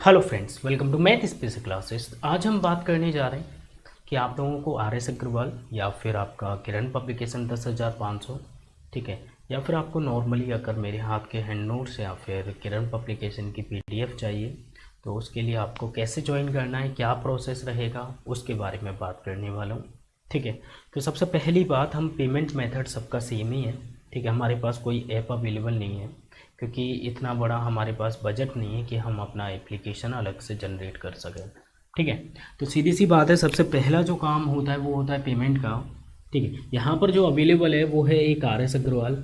Hello friends, welcome to math special classes. आज हम बात करने जा रहे हैं कि आप लोगों को आर एस अग्रवाल या फिर आपका किरण पब्लिकेशन 10,500, ठीक है, या फिर आपको नॉर्मली अगर मेरे हाथ के हैंड नोट्स या फिर किरण पब्लिकेशन की पीडीएफ चाहिए तो उसके लिए आपको कैसे ज्वाइन करना है, क्या प्रोसेस रहेगा, उसके बारे में बात करने वाला हूँ। ठीक है, तो सबसे पहली बात, हम पेमेंट मेथड सबका सेम ही है। ठीक है, हमारे पास कोई ऐप अवेलेबल नहीं है क्योंकि इतना बड़ा हमारे पास बजट नहीं है कि हम अपना एप्लीकेशन अलग से जनरेट कर सकें। ठीक है, तो सीधी सी बात है, सबसे पहला जो काम होता है वो होता है पेमेंट का। ठीक है, यहाँ पर जो अवेलेबल है वो है एक आर एस अग्रवाल,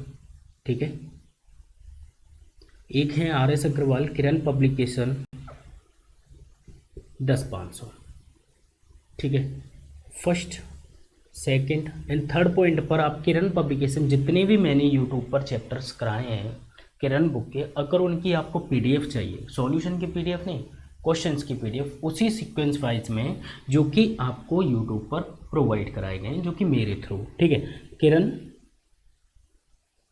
ठीक है, एक है आर एस अग्रवाल किरण पब्लिकेशन 10,500। ठीक है, first second and third point पर आप किरण पब्लिकेशन जितने भी मैंने यूट्यूब पर चैप्टर्स कराए हैं किरण बुक के, अगर उनकी आपको पीडीएफ चाहिए, सॉल्यूशन की पीडीएफ नहीं, क्वेश्चंस की पीडीएफ उसी सीक्वेंस वाइज में जो कि आपको यूट्यूब पर प्रोवाइड कराए गए हैं, जो कि मेरे थ्रू, ठीक है, किरण,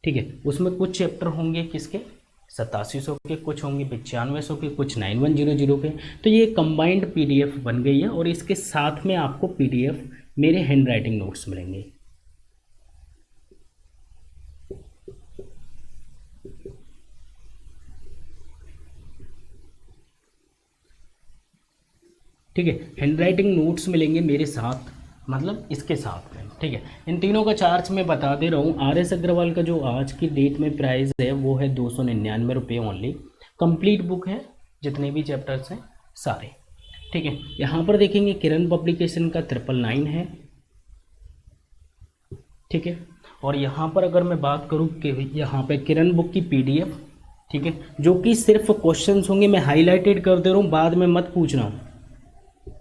ठीक है, उसमें कुछ चैप्टर होंगे किसके 8700 के, कुछ होंगे 9500 के, कुछ 9100 के। तो ये कंबाइंड पीडीएफ बन गई है और इसके साथ में आपको पीडीएफ मेरे हैंड राइटिंग नोट्स मिलेंगे। ठीक है, हैंड राइटिंग नोट्स मिलेंगे मेरे साथ, मतलब इसके साथ में। ठीक है, इन तीनों का चार्ज मैं बता दे रहा हूँ। आर एस अग्रवाल का जो आज की डेट में प्राइस है वो है 299 रुपये ओनली। कंप्लीट बुक है, जितने भी चैप्टर्स हैं सारे। ठीक है, यहाँ पर देखेंगे किरण पब्लिकेशन का 999 है। ठीक है, और यहाँ पर अगर मैं बात करूँ कि यहाँ पे किरण बुक की पीडीएफ, ठीक है, जो कि सिर्फ क्वेश्चंस होंगे, मैं हाईलाइटेड कर दे रहा हूँ, बाद में मत पूछना।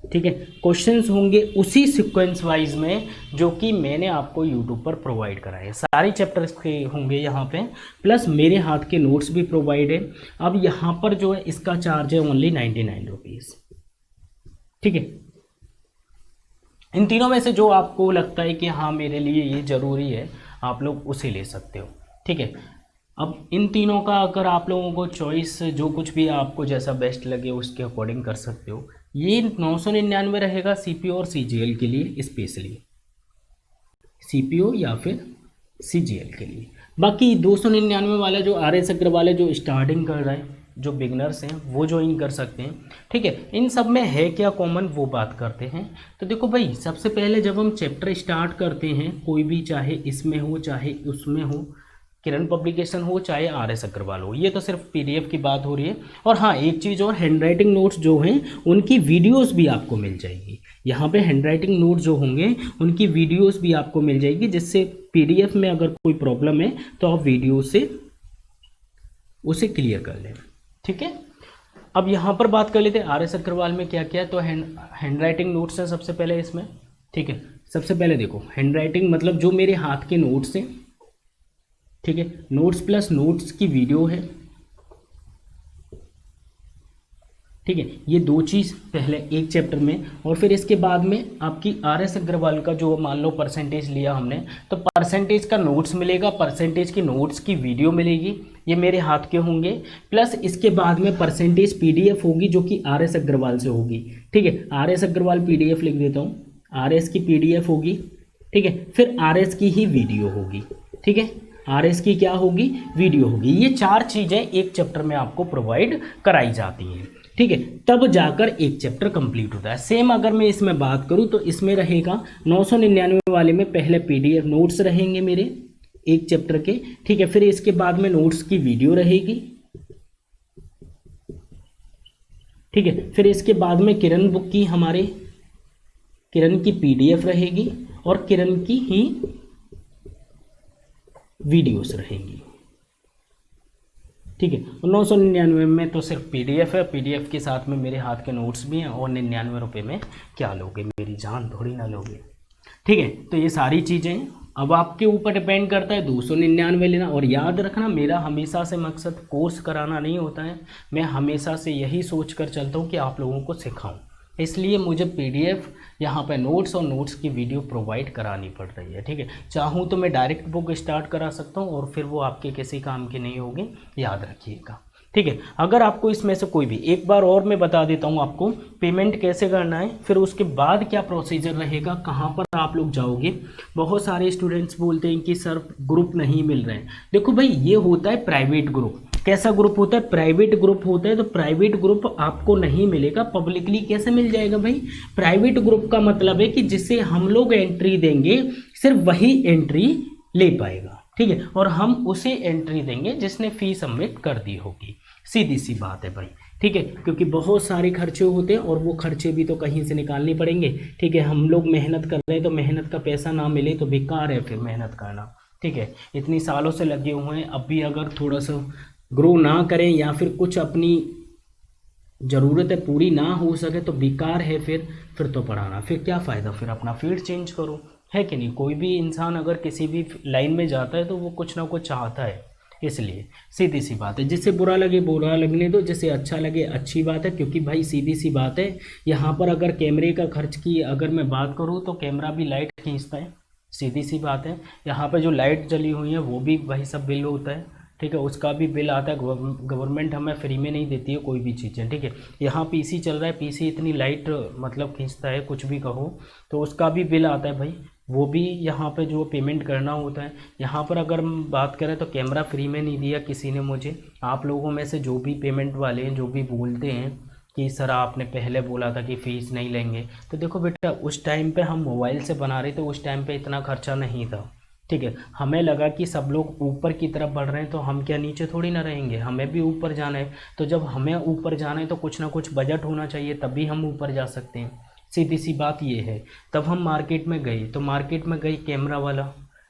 ठीक है, क्वेश्चंस होंगे उसी सीक्वेंस वाइज में जो कि मैंने आपको यूट्यूब पर प्रोवाइड कराए हैं, सारे चैप्टर्स के होंगे यहाँ पे, प्लस मेरे हाथ के नोट्स भी प्रोवाइड है। अब यहाँ पर जो है इसका चार्ज है ओनली 99 रुपीज़। ठीक है, इन तीनों में से जो आपको लगता है कि हाँ मेरे लिए ये ज़रूरी है, आप लोग उसे ले सकते हो। ठीक है, अब इन तीनों का अगर आप लोगों को चॉइस, जो कुछ भी आपको जैसा बेस्ट लगे उसके अकॉर्डिंग कर सकते हो। ये 999 रहेगा सीपीओ और सीजीएल के लिए, स्पेशली सीपीओ या फिर सीजीएल के लिए। बाकी 299 वाला जो आर एस अग्रवाल है, जो स्टार्टिंग कर रहा है, जो बिगनर्स हैं वो ज्वाइन कर सकते हैं। ठीक है, इन सब में है क्या कॉमन वो बात करते हैं। तो देखो भाई, सबसे पहले जब हम चैप्टर स्टार्ट करते हैं, कोई भी, चाहे इसमें हो चाहे उसमें हो, किरण पब्लिकेशन हो चाहे आर एस अग्रवाल हो, ये तो सिर्फ पीडीएफ की बात हो रही है। और हाँ, एक चीज़ और, हैंड राइटिंग नोट्स जो हैं उनकी वीडियोस भी आपको मिल जाएगी। यहाँ पे हैंड राइटिंग नोट्स जो होंगे उनकी वीडियोस भी आपको मिल जाएगी, जिससे पीडीएफ में अगर कोई प्रॉब्लम है तो आप वीडियो से उसे क्लियर कर लें। ठीक है, अब यहाँ पर बात कर लेते हैं आर एस अग्रवाल में क्या क्या है। तो हैंड राइटिंग नोट्स हैं सबसे पहले इसमें। ठीक है, सबसे पहले देखो, हैंड राइटिंग मतलब जो मेरे हाथ के नोट्स हैं, ठीक है, नोट्स प्लस नोट्स की वीडियो है। ठीक है, ये दो चीज़ पहले एक चैप्टर में, और फिर इसके बाद में आपकी आर एस अग्रवाल का जो मान लो परसेंटेज लिया हमने, तो परसेंटेज का नोट्स मिलेगा, परसेंटेज की नोट्स की वीडियो मिलेगी, ये मेरे हाथ के होंगे, प्लस इसके बाद में परसेंटेज पीडीएफ होगी जो कि आर एस अग्रवाल से होगी। ठीक है, आर एस अग्रवाल पीडीएफ लिख देता हूँ, आर एस की पीडीएफ होगी। ठीक है, फिर आर एस की ही वीडियो होगी। ठीक है, आर एस की क्या होगी, वीडियो होगी। ये चार चीज़ें एक चैप्टर में आपको प्रोवाइड कराई जाती हैं। ठीक है, तब जाकर एक चैप्टर कंप्लीट होता है। सेम अगर मैं इसमें बात करूं तो इसमें रहेगा 999 वाले में पहले पीडीएफ नोट्स रहेंगे मेरे एक चैप्टर के। ठीक है, फिर इसके बाद में नोट्स की वीडियो रहेगी। ठीक है, फिर इसके बाद में किरण बुक की, हमारे किरण की पीडीएफ रहेगी और किरण की ही वीडियोस रहेंगी। ठीक है, 999 में तो सिर्फ पीडीएफ है, पीडीएफ के साथ में मेरे हाथ के नोट्स भी हैं, और 99 रुपये में क्या लोगे, मेरी जान थोड़ी ना लोगे। ठीक है, तो ये सारी चीज़ें अब आपके ऊपर डिपेंड करता है 299 लेना। और याद रखना, मेरा हमेशा से मकसद कोर्स कराना नहीं होता है, मैं हमेशा से यही सोच कर चलता हूँ कि आप लोगों को सिखाऊँ, इसलिए मुझे पीडीएफ यहाँ पे नोट्स और नोट्स की वीडियो प्रोवाइड करानी पड़ रही है। ठीक है, चाहूँ तो मैं डायरेक्ट बुक स्टार्ट करा सकता हूँ और फिर वो आपके किसी काम की नहीं होगी, याद रखिएगा। ठीक है। अगर आपको इसमें से कोई भी, एक बार और मैं बता देता हूँ आपको पेमेंट कैसे करना है, फिर उसके बाद क्या प्रोसीजर रहेगा, कहाँ पर आप लोग जाओगे। बहुत सारे स्टूडेंट्स बोलते हैं कि सर ग्रुप नहीं मिल रहे हैं। देखो भाई, ये होता है प्राइवेट ग्रुप। कैसा ग्रुप होता है? प्राइवेट ग्रुप होता है। तो प्राइवेट ग्रुप आपको नहीं मिलेगा, पब्लिकली कैसे मिल जाएगा भाई? प्राइवेट ग्रुप का मतलब है कि जिसे हम लोग एंट्री देंगे सिर्फ वही एंट्री ले पाएगा, ठीक है। और हम उसे एंट्री देंगे जिसने फी सबमिट कर दी होगी। सीधी सी बात है भाई, ठीक है। क्योंकि बहुत सारे खर्चे होते हैं और वो खर्चे भी तो कहीं से निकालने पड़ेंगे, ठीक है। हम लोग मेहनत कर रहे हैं तो मेहनत का पैसा ना मिले तो बेकार है फिर मेहनत करना, ठीक है। इतनी सालों से लगे हुए हैं, अब भी अगर थोड़ा सा ग्रो ना करें या फिर कुछ अपनी ज़रूरतें पूरी ना हो सके तो बेकार है फिर तो पढ़ाना, फिर क्या फ़ायदा, फिर अपना फील्ड चेंज करो, है कि नहीं। कोई भी इंसान अगर किसी भी लाइन में जाता है तो वो कुछ ना कुछ चाहता है, इसलिए सीधी सी बात है। जिससे बुरा लगे बुरा लगने दो, जिससे अच्छा लगे अच्छी बात है। क्योंकि भाई सीधी सी बात है, यहाँ पर अगर कैमरे का खर्च की अगर मैं बात करूँ तो कैमरा भी लाइट खींचता है, सीधी सी बात है। यहाँ पर जो लाइट जली हुई है वो भी भाई सब बिल होता है, ठीक है। उसका भी बिल आता है, गवर्नमेंट हमें फ्री में नहीं देती है कोई भी चीज़ें, ठीक है। यहाँ पीसी चल रहा है, पीसी इतनी लाइट मतलब खींचता है, कुछ भी कहो तो उसका भी बिल आता है भाई, वो भी यहाँ पे जो पेमेंट करना होता है। यहाँ पर अगर हम बात करें तो कैमरा फ्री में नहीं दिया किसी ने मुझे। आप लोगों में से जो भी पेमेंट वाले हैं, जो भी बोलते हैं कि सर आपने पहले बोला था कि फ़ीस नहीं लेंगे, तो देखो बेटा उस टाइम पे हम मोबाइल से बना रहे थे, उस टाइम पे इतना खर्चा नहीं था, ठीक है। हमें लगा कि सब लोग ऊपर की तरफ बढ़ रहे हैं तो हम क्या नीचे थोड़ी ना रहेंगे, हमें भी ऊपर जाना है। तो जब हमें ऊपर जाना है तो कुछ ना कुछ बजट होना चाहिए, तभी हम ऊपर जा सकते हैं। सीधी सी बात ये है। तब हम मार्केट में गए, तो मार्केट में गई कैमरा वाला,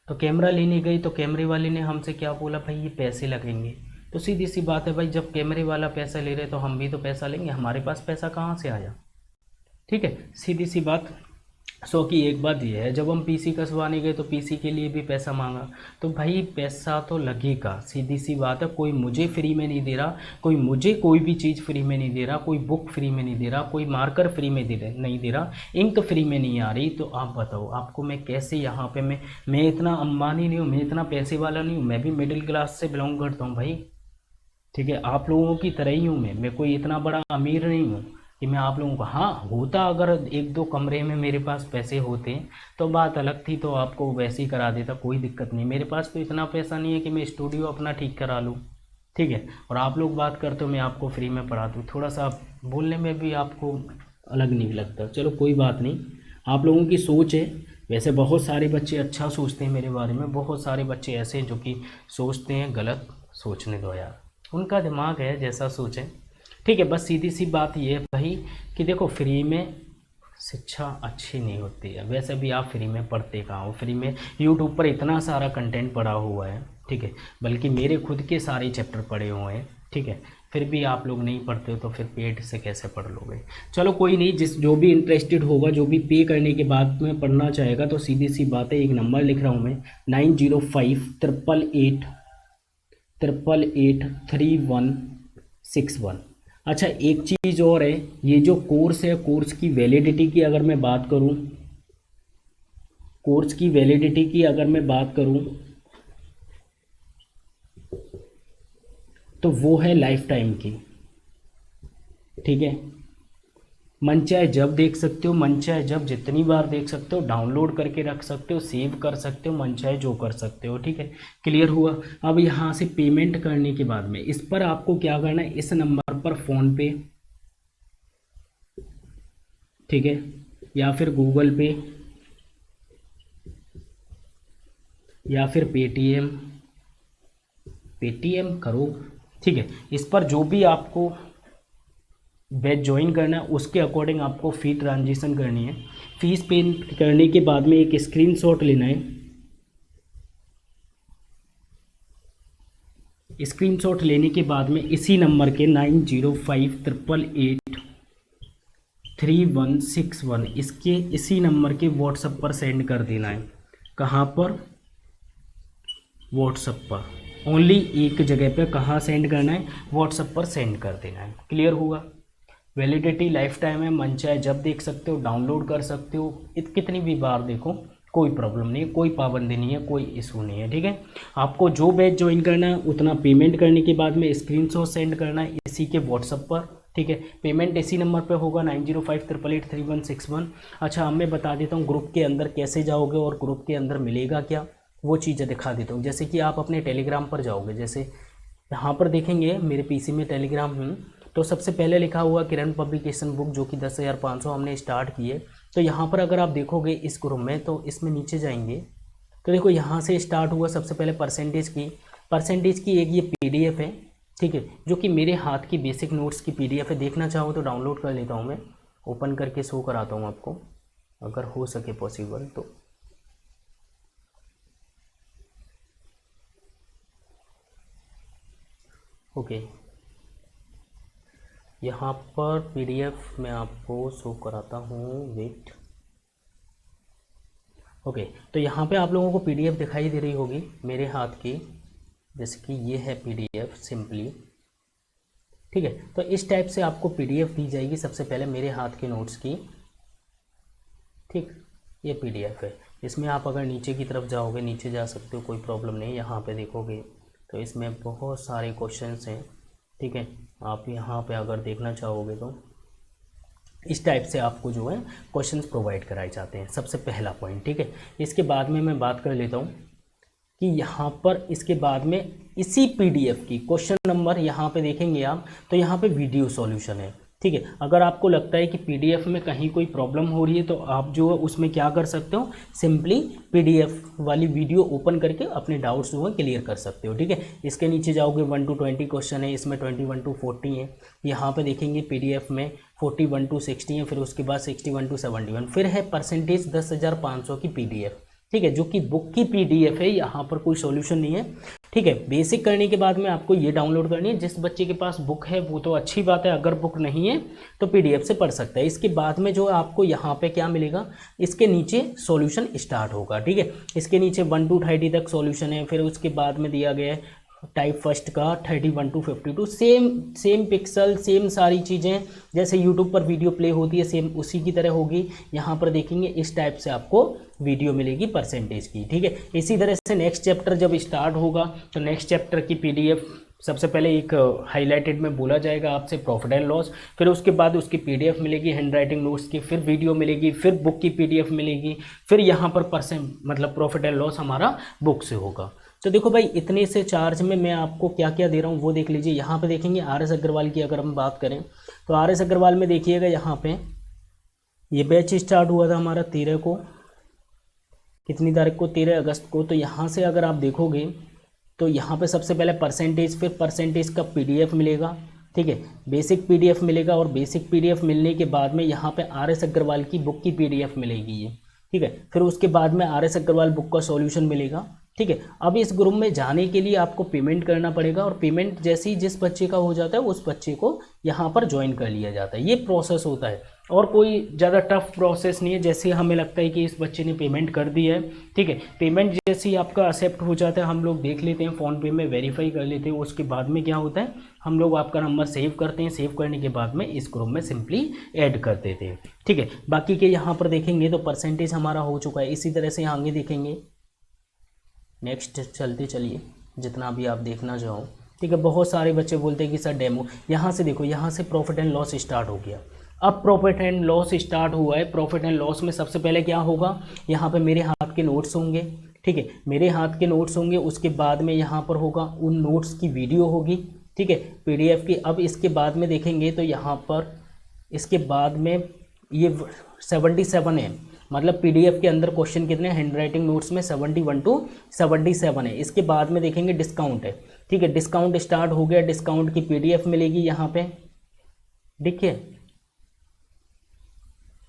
तो कैमरा लेने गई तो कैमरे वाले ने हमसे क्या बोला, भाई ये पैसे लगेंगे। तो सीधी सी बात है भाई, जब कैमरे वाला पैसा ले रहे तो हम भी तो पैसा लेंगे, हमारे पास पैसा कहाँ से आया, ठीक है। सीधी सी बात। सो कि एक बात ये है, जब हम पीसी कसवाने गए तो पीसी के लिए भी पैसा मांगा, तो भाई पैसा तो लगेगा, सीधी सी बात है। कोई मुझे फ्री में नहीं दे रहा, कोई मुझे कोई भी चीज़ फ्री में नहीं दे रहा, कोई बुक फ्री में नहीं दे रहा, कोई मार्कर फ्री में नहीं दे रहा, इंक फ्री में नहीं आ रही। तो आप बताओ आपको मैं कैसे यहाँ पे मैं इतना अंबानी नहीं हूँ, मैं इतना पैसे वाला नहीं हूँ, मैं भी मिडिल क्लास से बिलोंग करता हूँ भाई, ठीक है। आप लोगों की तरह ही हूँ मैं कोई इतना बड़ा अमीर नहीं हूँ कि मैं आप लोगों को, हाँ होता अगर एक दो कमरे में मेरे पास पैसे होते तो बात अलग थी, तो आपको वैसे ही करा देता, कोई दिक्कत नहीं। मेरे पास तो इतना पैसा नहीं है कि मैं स्टूडियो अपना ठीक करा लूँ, ठीक है। और आप लोग बात करते हो मैं आपको फ्री में पढ़ा दूँ, थोड़ा सा बोलने में भी आपको अलग नहीं लगता। चलो कोई बात नहीं, आप लोगों की सोच है। वैसे बहुत सारे बच्चे अच्छा सोचते हैं मेरे बारे में, बहुत सारे बच्चे ऐसे हैं जो कि सोचते हैं गलत, सोचने दो यार, उनका दिमाग है जैसा सोचें, ठीक है। बस सीधी सी बात ये है भाई कि देखो फ्री में शिक्षा अच्छी नहीं होती है। वैसे भी आप फ्री में पढ़ते कहाँ हो, फ्री में यूट्यूब पर इतना सारा कंटेंट पड़ा हुआ है, ठीक है। बल्कि मेरे खुद के सारे चैप्टर पढ़े हुए हैं, ठीक है। फिर भी आप लोग नहीं पढ़ते हो तो फिर पेड से कैसे पढ़ लोगे। चलो कोई नहीं, जो भी इंटरेस्टेड होगा, जो भी पे करने के बाद में पढ़ना चाहेगा, तो सीधी सी बात है, एक नंबर लिख रहा हूँ मैं 9058883161। अच्छा एक चीज़ और है, ये जो कोर्स है, कोर्स की वैलिडिटी की अगर मैं बात करूं, कोर्स की वैलिडिटी की अगर मैं बात करूं तो वो है लाइफ टाइम की, ठीक है। मन चाहे जब देख सकते हो, मन चाहे जब जितनी बार देख सकते हो, डाउनलोड करके रख सकते हो, सेव कर सकते हो, मन चाहे जो कर सकते हो, ठीक है। क्लियर हुआ। अब यहाँ से पेमेंट करने के बाद में इस पर आपको क्या करना है, इस नंबर पर फ़ोन पे, ठीक है, या फिर गूगल पे या फिर पेटीएम करो, ठीक है। इस पर जो भी आपको बैच ज्वाइन करना है उसके अकॉर्डिंग आपको फ़ी ट्रांजेक्शन करनी है। फीस पे करने के बाद में एक स्क्रीनशॉट लेना है, स्क्रीनशॉट लेने के बाद में इसी नंबर के 9058883161 इसके इसी नंबर के व्हाट्सएप पर सेंड कर देना है। कहाँ पर? व्हाट्सएप पर। ओनली एक जगह पे कहाँ सेंड करना है? व्हाट्सएप पर सेंड कर देना है। क्लियर हुआ। वैलिडिटी लाइफ टाइम है, मन चाहे जब देख सकते हो, डाउनलोड कर सकते हो, कितनी भी बार देखो, कोई प्रॉब्लम नहीं है, कोई पाबंदी नहीं है, कोई इशू नहीं है। ठीक है, आपको जो बैच ज्वाइन करना है उतना पेमेंट करने के बाद में स्क्रीनशॉट सेंड करना है इसी के व्हाट्सअप पर। ठीक है, पेमेंट इसी नंबर पे होगा 9058883161। अच्छा, अब मैं बता देता हूँ ग्रुप के अंदर कैसे जाओगे और ग्रुप के अंदर मिलेगा क्या, वो चीज़ें दिखा देता हूँ। जैसे कि आप अपने टेलीग्राम पर जाओगे, जैसे यहाँ पर देखेंगे मेरे पीसी में टेलीग्राम हूँ, तो सबसे पहले लिखा हुआ किरण पब्लिकेशन बुक जो कि 10,500 हमने स्टार्ट किए। तो यहाँ पर अगर आप देखोगे इस ग्रुप में, तो इसमें नीचे जाएंगे तो देखो यहाँ से स्टार्ट हुआ सबसे पहले परसेंटेज की एक ये पीडीएफ है। ठीक है, जो कि मेरे हाथ की बेसिक नोट्स की पीडीएफ है। देखना चाहो तो डाउनलोड कर लेता हूँ, मैं ओपन करके शो कराता हूँ आपको अगर हो सके पॉसिबल तो। ओके, यहाँ पर पीडीएफ मैं आपको शो कराता हूँ, वेट। ओके, तो यहाँ पे आप लोगों को पीडीएफ दिखाई दे रही होगी मेरे हाथ की, जैसे कि ये है पीडीएफ सिंपली। ठीक है, तो इस टाइप से आपको पीडीएफ दी जाएगी सबसे पहले मेरे हाथ के नोट्स की। ठीक, ये पीडीएफ है। इसमें आप अगर नीचे की तरफ जाओगे, नीचे जा सकते हो, कोई प्रॉब्लम नहीं। यहाँ पे देखोगे तो इसमें बहुत सारे क्वेश्चंस हैं। ठीक है, आप यहाँ पे अगर देखना चाहोगे तो इस टाइप से आपको जो है क्वेश्चंस प्रोवाइड कराए जाते हैं, सबसे पहला पॉइंट। ठीक है, इसके बाद में मैं बात कर लेता हूँ कि यहाँ पर इसके बाद में इसी पीडीएफ की क्वेश्चन नंबर यहाँ पे देखेंगे आप, तो यहाँ पे वीडियो सॉल्यूशन है। ठीक है, अगर आपको लगता है कि पीडीएफ में कहीं कोई प्रॉब्लम हो रही है तो आप जो है उसमें क्या कर सकते हो, सिंपली पीडीएफ वाली वीडियो ओपन करके अपने डाउट्स जो है क्लियर कर सकते हो। ठीक है, इसके नीचे जाओगे 1 to 20 क्वेश्चन है, इसमें 21 to 40 है। यहाँ पे देखेंगे पीडीएफ में 41 to 60 है, फिर उसके बाद 61 to 71, फिर है परसेंटेज 10,500 की पीडीएफ। ठीक है, जो कि बुक की पीडीएफ है, यहाँ पर कोई सॉल्यूशन नहीं है। ठीक है, बेसिक करने के बाद में आपको ये डाउनलोड करनी है। जिस बच्चे के पास बुक है वो तो अच्छी बात है, अगर बुक नहीं है तो पीडीएफ से पढ़ सकता है। इसके बाद में जो आपको यहाँ पे क्या मिलेगा, इसके नीचे सॉल्यूशन स्टार्ट होगा। ठीक है, इसके नीचे 1 to 30 तक सॉल्यूशन है, फिर उसके बाद में दिया गया है टाइप फर्स्ट का 31 to 52। सेम पिक्सल, सेम सारी चीज़ें जैसे यूट्यूब पर वीडियो प्ले होती है सेम उसी की तरह होगी। यहाँ पर देखेंगे इस टाइप से आपको वीडियो मिलेगी परसेंटेज की। ठीक है, इसी तरह से नेक्स्ट चैप्टर जब स्टार्ट होगा तो नेक्स्ट चैप्टर की पीडीएफ सबसे पहले एक हाईलाइटेड में बोला जाएगा आपसे प्रॉफिट एंड लॉस, फिर उसके बाद उसकी पीडीएफ मिलेगी हैंड राइटिंग नोट्स की, फिर वीडियो मिलेगी, फिर बुक की पीडीएफ मिलेगी, फिर यहाँ पर परसेंट मतलब प्रॉफिट एंड लॉस हमारा बुक से होगा। तो देखो भाई, इतने से चार्ज में मैं आपको क्या क्या दे रहा हूँ वो देख लीजिए। यहाँ पे देखेंगे RS अग्रवाल की अगर हम बात करें तो RS अग्रवाल में देखिएगा यहाँ पे ये बैच स्टार्ट हुआ था हमारा 13 को, कितनी तारीख को, 13 अगस्त को। तो यहाँ से अगर आप देखोगे तो यहाँ पे सबसे पहले परसेंटेज, फिर परसेंटेज का पीडीएफ मिलेगा। ठीक है, बेसिक पीडीएफ मिलेगा, और बेसिक पीडीएफ मिलने के बाद में यहाँ पे RS अग्रवाल की बुक की पीडीएफ मिलेगी ये। ठीक है, फिर उसके बाद में RS अग्रवाल बुक का सॉल्यूशन मिलेगा। ठीक है, अब इस ग्रुप में जाने के लिए आपको पेमेंट करना पड़ेगा, और पेमेंट जैसे ही जिस बच्चे का हो जाता है उस बच्चे को यहाँ पर ज्वाइन कर लिया जाता है। ये प्रोसेस होता है, और कोई ज़्यादा टफ प्रोसेस नहीं है। जैसे हमें लगता है कि इस बच्चे ने पेमेंट कर दी है, ठीक है, पेमेंट जैसे ही आपका एक्सेप्ट हो जाता है हम लोग देख लेते हैं, फ़ोनपे में वेरीफाई कर लेते हैं। उसके बाद में क्या होता है, हम लोग आपका नंबर सेव करते हैं, सेव करने के बाद में इस ग्रुप में सिंपली ऐड कर देते हैं। ठीक है, बाकी के यहाँ पर देखेंगे तो परसेंटेज हमारा हो चुका है। इसी तरह से आगे देखेंगे, नेक्स्ट चलते चलिए जितना भी आप देखना चाहो। ठीक है, बहुत सारे बच्चे बोलते हैं कि सर डेमो, यहाँ से देखो, यहाँ से प्रॉफिट एंड लॉस स्टार्ट हो गया। अब प्रॉफिट एंड लॉस स्टार्ट हुआ है। प्रॉफिट एंड लॉस में सबसे पहले क्या होगा, यहाँ पे मेरे हाथ के नोट्स होंगे। ठीक है, मेरे हाथ के नोट्स होंगे, उसके बाद में यहाँ पर होगा उन नोट्स की वीडियो होगी। ठीक है, पीडीएफ की। अब इसके बाद में देखेंगे तो यहाँ पर इसके बाद में ये 77 है, मतलब पीडीएफ के अंदर क्वेश्चन कितने, हैंड राइटिंग नोट्स में 71 to 77 है। इसके बाद में देखेंगे डिस्काउंट है। ठीक है, डिस्काउंट स्टार्ट हो गया, डिस्काउंट की पीडीएफ मिलेगी यहाँ पे। देखिए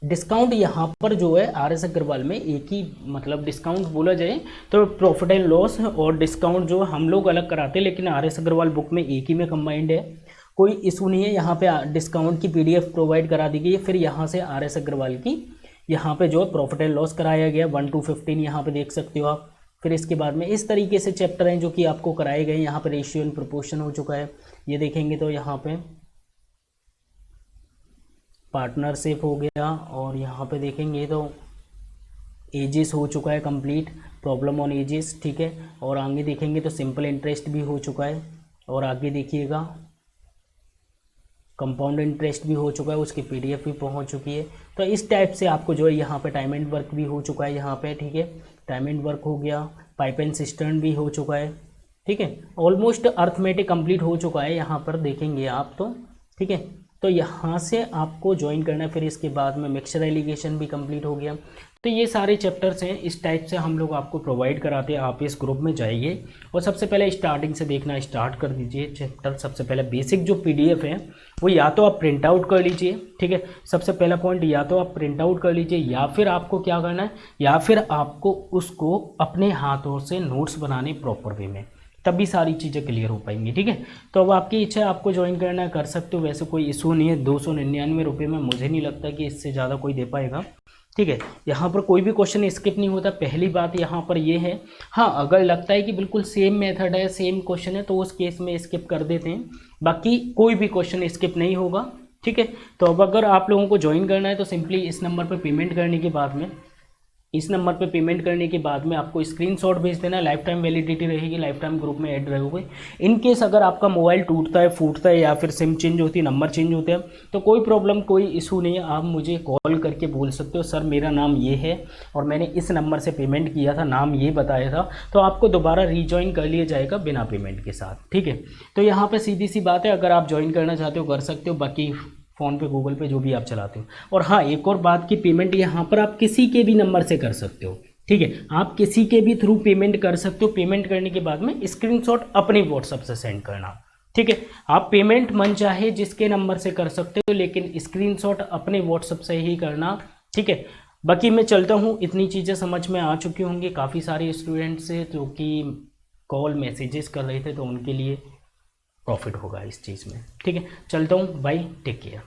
डिस्काउंट यहाँ पर जो है RS अग्रवाल में एक ही, मतलब डिस्काउंट बोला जाए तो प्रॉफिट एंड लॉस और डिस्काउंट जो हम लोग अलग कराते हैं, लेकिन RS अग्रवाल बुक में एक ही में कंबाइंड है, कोई इशू नहीं है। यहाँ पे डिस्काउंट की पीडीएफ प्रोवाइड करा दी गई है। फिर यहाँ से RS अग्रवाल की यहाँ पे जो है प्रॉफिट एंड लॉस कराया गया 1 to 15, यहाँ पे देख सकते हो आप। फिर इसके बाद में इस तरीके से चैप्टर हैं जो कि आपको कराए गए। यहाँ पे रेशियो एंड प्रोपोर्शन हो चुका है, ये देखेंगे तो यहाँ पे पार्टनरशिप हो गया, और यहाँ पे देखेंगे तो एजेस हो चुका है कंप्लीट, प्रॉब्लम ऑन एजेस, ठीक है। और आगे देखेंगे तो सिंपल इंटरेस्ट भी हो चुका है, और आगे देखिएगा कंपाउंड इंटरेस्ट भी हो चुका है, उसकी पीडीएफ भी पहुंच चुकी है। तो इस टाइप से आपको जो है यहाँ पे टाइम एंड वर्क भी हो चुका है यहाँ पे, ठीक है। टाइम एंड वर्क हो गया, पाइप एंड सिस्टर्न भी हो चुका है, ठीक है। ऑलमोस्ट अर्थमेटिक कंप्लीट हो चुका है यहाँ पर देखेंगे आप तो, ठीक है। तो यहाँ से आपको ज्वाइन करना है, फिर इसके बाद में मिक्सचर एलिगेशन भी कंप्लीट हो गया। तो ये सारे चैप्टर्स हैं, इस टाइप से हम लोग आपको प्रोवाइड कराते हैं। आप इस ग्रुप में जाइए और सबसे पहले स्टार्टिंग से देखना स्टार्ट कर दीजिए चैप्टर। सबसे पहले बेसिक जो पीडीएफ है वो या तो आप प्रिंट आउट कर लीजिए, ठीक है। सबसे पहला पॉइंट, या तो आप प्रिंट आउट कर लीजिए, या फिर आपको क्या करना है, या फिर आपको उसको अपने हाथों से नोट्स बनाने प्रॉपर वे में, तभी सारी चीज़ें क्लियर हो पाएंगी, ठीक है। तो अब आपकी इच्छा है, आपको ज्वाइन करना है, कर सकते हो, वैसे कोई इशू नहीं है। 299 रुपये में मुझे नहीं लगता कि इससे ज़्यादा कोई दे पाएगा, ठीक है। यहाँ पर कोई भी क्वेश्चन स्किप नहीं होता, पहली बात यहाँ पर ये है। हाँ, अगर लगता है कि बिल्कुल सेम मेथड है, सेम क्वेश्चन है, तो उस केस में स्किप कर देते हैं, बाकी कोई भी क्वेश्चन स्किप नहीं होगा, ठीक है। तो अब अगर आप लोगों को ज्वाइन करना है तो सिंपली इस नंबर पर पेमेंट करने के बाद में, इस नंबर पे पेमेंट करने के बाद में आपको स्क्रीनशॉट भेज देना, लाइफ टाइम वैलिडिटी रहेगी, लाइफ टाइम ग्रुप में ऐड रहोगे। इन केस अगर आपका मोबाइल टूटता है, फूटता है, या फिर सिम चेंज होती है, नंबर चेंज होते हैं, तो कोई प्रॉब्लम, कोई इशू नहीं है। आप मुझे कॉल करके बोल सकते हो, सर मेरा नाम ये है और मैंने इस नंबर से पेमेंट किया था, नाम ये बताया था, तो आपको दोबारा रीजॉइन कर लिया जाएगा बिना पेमेंट के साथ, ठीक है। तो यहाँ पर सीधी सी बात है, अगर आप ज्वाइन करना चाहते हो कर सकते हो, बाकी फ़ोन पे, गूगल पे, जो भी आप चलाते हो। और हाँ, एक और बात की, पेमेंट यहाँ पर आप किसी के भी नंबर से कर सकते हो, ठीक है। आप किसी के भी थ्रू पेमेंट कर सकते हो। पेमेंट करने के बाद में स्क्रीनशॉट अपने व्हाट्सएप से सेंड करना, ठीक है। आप पेमेंट मन चाहे जिसके नंबर से कर सकते हो, लेकिन स्क्रीनशॉट अपने व्हाट्सएप से ही करना, ठीक है। बाकी मैं चलता हूँ, इतनी चीज़ें समझ में आ चुकी होंगी। काफ़ी सारे स्टूडेंट्स से जो कि कॉल मैसेजेस कर रहे थे, तो उनके लिए प्रॉफिट होगा इस चीज़ में, ठीक है। चलता हूँ, बाय, टेक केयर।